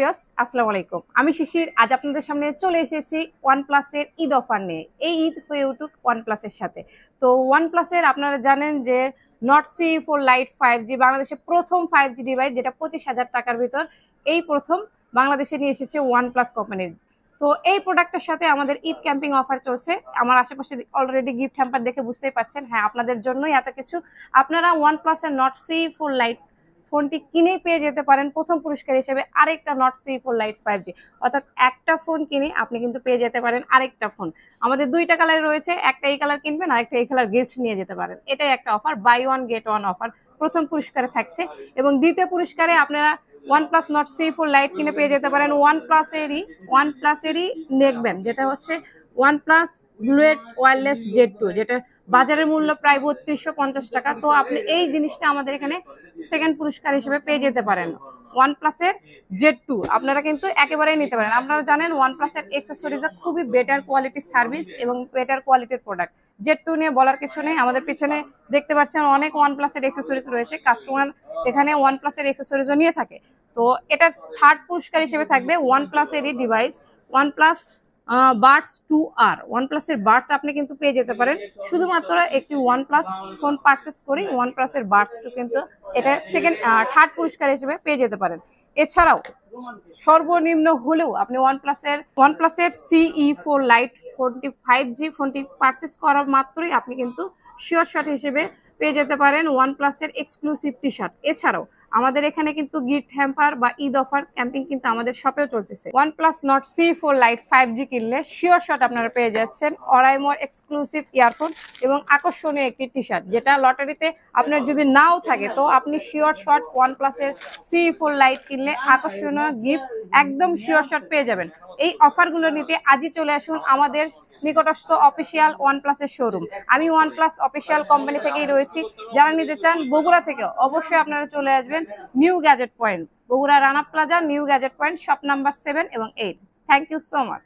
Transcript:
Viewers, আসসালামু আলাইকুম। আমি শিশির। আজ আপনাদের সামনে চলে এসেছি ওয়ানপ্লাসের ঈদ অফার নিয়ে। এই ঈদ হয়ে উঠুক ওয়ানপ্লাসের সাথে। তো ওয়ানপ্লাসের আপনারা জানেন যে নট সি4 লাইট 5G বাংলাদেশের প্রথম 5G ডিভাইস, যেটা 25,000 টাকার ভিতর এই প্রথম বাংলাদেশে নিয়ে এসেছে ওয়ানপ্লাস কোম্পানির। তো এই প্রোডাক্টের সাথে আমাদের ঈদ ক্যাম্পিং অফার চলছে। আমার আশেপাশে অলরেডি গিফট হ্যাম্পার দেখে বুঝতেই পারছেন, হ্যাঁ আপনাদের জন্যই এত কিছু। আপনারা ওয়ানপ্লাসের নট সি4 লাইট ফোনটি কিনে পেয়ে যেতে পারেন প্রথম পুরস্কার হিসেবে আরেকটা নট সি4 লাইট 5G। অর্থাৎ একটা ফোন কিনে আপনি কিন্তু পেয়ে যেতে পারেন আরেকটা ফোন। আমাদের দুইটা কালার রয়েছে, একটা এই কালার কিনবেন, আরেকটা এই কালার গিফট নিয়ে যেতে পারেন। এটাই একটা offer, buy one get one offer প্রথম পুরস্কারে থাকছে। এবং দ্বিতীয় পুরস্কারে আপনারা ওয়ানপ্লাস নট সি4 লাইট কিনে পেয়ে যেতে পারেন ওয়ানপ্লাসেরই নেকব্যান্ড, যেটা হচ্ছে ওয়ানপ্লাস ব্লুয়েট ওয়্যারলেস Z2, যেটা বাজারের মূল্য প্রায় 3250 টাকা। তো আপনি এই জিনিসটা আমাদের এখানে সেকেন্ড পুরস্কার হিসেবে পেয়ে যেতে পারেন। ওয়ানপ্লাসের Z2 আপনারা কিন্তু একেবারেই নিতে পারেন। আপনারা জানেন ওয়ানপ্লাসের অ্যাকসেসরিজ খুবই বেটার কোয়ালিটির সার্ভিস এবং বেটার কোয়ালিটির প্রোডাক্ট। Z2 নিয়ে বলার কিছু নেই। আমাদের পিছনে দেখতে পাচ্ছেন অনেক ওয়ানপ্লাসের অ্যাকসেসরিজ রয়েছে, কাস্টমার এখানে ওয়ানপ্লাসের অ্যাকসেসরিজও নিয়ে থাকে। তো এটার থার্ড পুরস্কার হিসেবে থাকবে ওয়ানপ্লাসেরই ডিভাইস, ওয়ানপ্লাস বাডস 2R। ওয়ানপ্লাসের বাডস আপনি কিন্তু পেয়ে যেতে পারেন শুধুমাত্র একটি ওয়ানপ্লাস ফোন পারচেস করে। ওয়ানপ্লাসের বাডস 2 কিন্তু এটা থার্ড পুরস্কার হিসেবে পেয়ে যেতে পারেন। এছাড়াও সর্বনিম্ন হলেও আপনি ওয়ানপ্লাসের CE4 লাইট ফোনটি 5G ফোনটি পারচেস করার মাত্রই আপনি কিন্তু শিওর শট হিসেবে পেয়ে যেতে পারেন ওয়ানপ্লাসের এক্সক্লুসিভ টি শার্ট। এছাড়াও আমাদের এখানে কিন্তু গিফট হ্যাম্পার বা ঈদ অফার ক্যাম্পিং কিন্তু আমাদের শপেও চলতেছে। OnePlus not C4 light 5G কিনলে শিওর শট আপনারা পেয়ে যাচ্ছেন অরাইমোর এক্সক্লুসিভ ইয়ারফোন এবং আকর্ষণীয় একটি টি শার্ট, যেটা লটারিতে আপনার যদি নাও থাকে তো আপনি শিওর শট ওয়ানপ্লাসের CE4 লাইট কিনলে আকর্ষণীয় গিফট একদম শিওর শট পেয়ে যাবেন। এই অফারগুলো নিতে আজই চলে আসুন আমাদের নিকটস্থ অফিসিয়াল ওয়ানপ্লাসের শোরুম। আমি ওয়ানপ্লাস অফিসিয়াল কোম্পানি থেকেই রয়েছি। যারা নিতে চান বগুড়া থেকে অবশ্যই আপনারা চলে আসবেন New Gadget Point, Bogura Rana Plaza, New Gadget Point, shop number 7 এবং 8। Thank you so much.